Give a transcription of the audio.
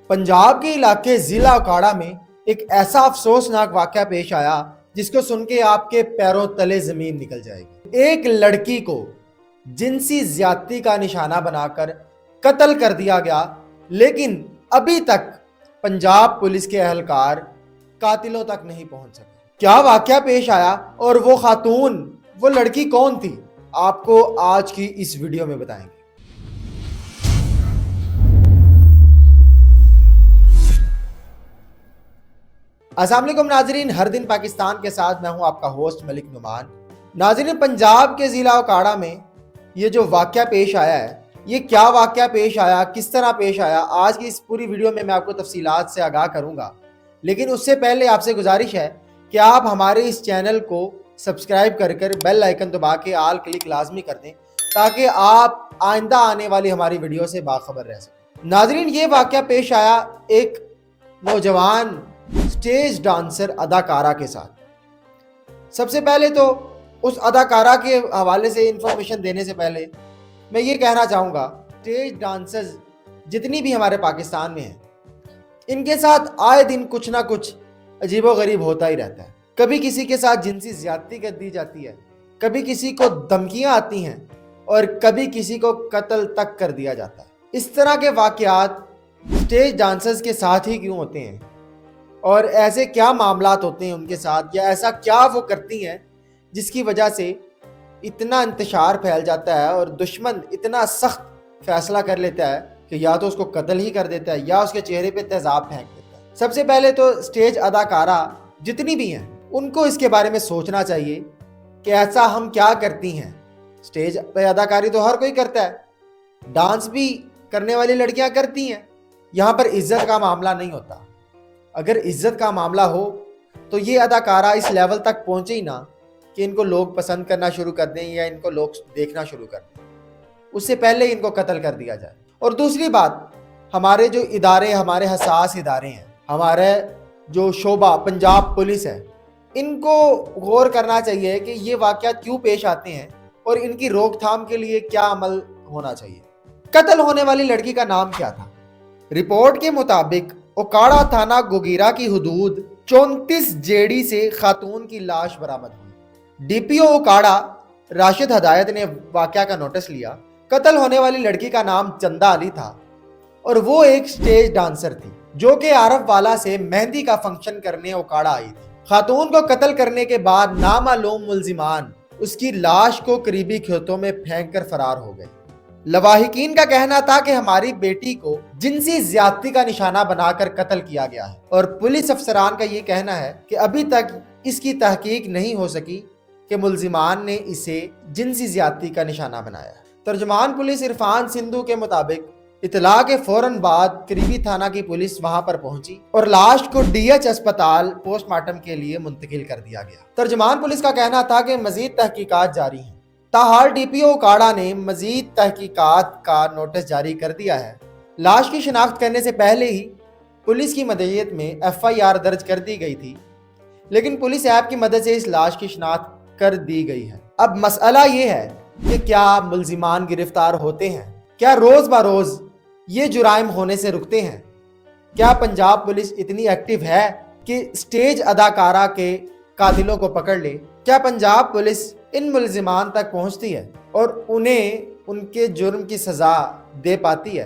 पंजाब के इलाके जिला अखाड़ा में एक ऐसा अफसोसनाक वाकया पेश आया जिसको सुन के आपके पैरों तले जमीन निकल जाएगी। एक लड़की को जिनसी ज्यादती का निशाना बनाकर कत्ल कर दिया गया, लेकिन अभी तक पंजाब पुलिस के एहलकार कातिलों तक नहीं पहुंच सके। क्या वाकया पेश आया और वो खातून, वो लड़की कौन थी, आपको आज की इस वीडियो में बताएंगे। अस्सलाम वालेकुम नाजरीन, हर दिन पाकिस्तान के साथ मैं हूं आपका होस्ट मलिक नुमान। नाजरीन, पंजाब के जिला अखाड़ा में ये जो वाकया पेश आया है, ये क्या वाकया पेश आया, किस तरह पेश आया, आज की इस पूरी वीडियो में मैं आपको तफसीलात से आगाह करूंगा। लेकिन उससे पहले आपसे गुजारिश है कि आप हमारे इस चैनल को सब्सक्राइब कर बेल आइकन दबा के आल क्लिक लाजमी कर दें ताकि आप आइंदा आने वाली हमारी वीडियो से बाखबर रह सकें। नाजरीन, ये वाकया पेश आया एक नौजवान स्टेज डांसर अदाकारा के साथ। सबसे पहले तो उस अदाकारा के हवाले से इंफॉर्मेशन देने से पहले मैं ये कहना चाहूँगा, स्टेज डांसर्स जितनी भी हमारे पाकिस्तान में हैं, इनके साथ आए दिन कुछ ना कुछ अजीबोगरीब होता ही रहता है। कभी किसी के साथ जिनसी ज्यादती कर दी जाती है, कभी किसी को धमकियाँ आती हैं और कभी किसी को कत्ल तक कर दिया जाता है। इस तरह के वाकयात स्टेज डांसर्स के साथ ही क्यों होते हैं और ऐसे क्या मामलात होते हैं उनके साथ, या ऐसा क्या वो करती हैं जिसकी वजह से इतना इंतशार फैल जाता है और दुश्मन इतना सख्त फैसला कर लेता है कि या तो उसको कत्ल ही कर देता है या उसके चेहरे पे तेजाब फेंक देता है। सबसे पहले तो स्टेज अदाकारा जितनी भी हैं उनको इसके बारे में सोचना चाहिए कि ऐसा हम क्या करती हैं। स्टेज पे अदाकारी तो हर कोई करता है, डांस भी करने वाली लड़कियां करती हैं। यहाँ पर इज्जत का मामला नहीं होता। अगर इज्जत का मामला हो तो ये अदाकारा इस लेवल तक पहुंचे ही ना कि इनको लोग पसंद करना शुरू कर दें या इनको लोग देखना शुरू कर दें, उससे पहले इनको कत्ल कर दिया जाए। और दूसरी बात, हमारे जो इदारे, हमारे हसास इदारे हैं, हमारे जो शोबा पंजाब पुलिस है, इनको गौर करना चाहिए कि ये वाकयात क्यों पेश आते हैं और इनकी रोकथाम के लिए क्या अमल होना चाहिए। कत्ल होने वाली लड़की का नाम क्या था? रिपोर्ट के मुताबिक ओकाड़ा थाना गोगीरा की हुदूद 34 जेडी से खातून की लाश बरामद हुई। डीपीओ ओकाड़ा राशिद हदायत ने वाकया का नोटिस लिया। कत्ल होने वाली लड़की का नाम चंदा अली था और वो एक स्टेज डांसर थी जो कि आरफ वाला से मेहंदी का फंक्शन करने ओकाड़ा आई थी। खातून को कत्ल करने के बाद नामालूम मुल्जिमान उसकी लाश को करीबी खेतों में फेंक कर फरार हो गए। लवाहिकीन का कहना था कि हमारी बेटी को जिनसी ज्यादती का निशाना बनाकर कत्ल किया गया है और पुलिस अफसरान का ये कहना है कि अभी तक इसकी तहकीक नहीं हो सकी कि मुल्जिमान ने इसे जिनसी ज्यादती का निशाना बनाया। तर्जमान पुलिस इरफान सिंधु के मुताबिक इतला के फौरन बाद करीबी थाना की पुलिस वहां पर पहुंची और लाश को डीएच अस्पताल पोस्टमार्टम के लिए मुंतकिल कर दिया गया। तर्जमान पुलिस का कहना था कि मजीद तहकीकात जारी हैं। ताहाल डीपीओ ओकाड़ा ने मजीद तहकीकात का नोटिस जारी कर दिया है। लाश की शिनाख्त करने से पहले ही पुलिस की मदद में FIR दर्ज कर दी गई थी, लेकिन पुलिस ऐप की मदद से इस लाश की शिनाख्त कर दी गई है। अब मसला ये है कि क्या मुल्जिमान गिरफ्तार होते हैं? क्या रोज बरोज ये जुराइम होने से रुकते हैं? क्या पंजाब पुलिस इतनी एक्टिव है कि स्टेज अदाकारा के कातिलों को पकड़ ले? क्या पंजाब पुलिस इन मुल्जिमान तक पहुंचती है और उन्हें उनके जुर्म की सज़ा दे पाती है?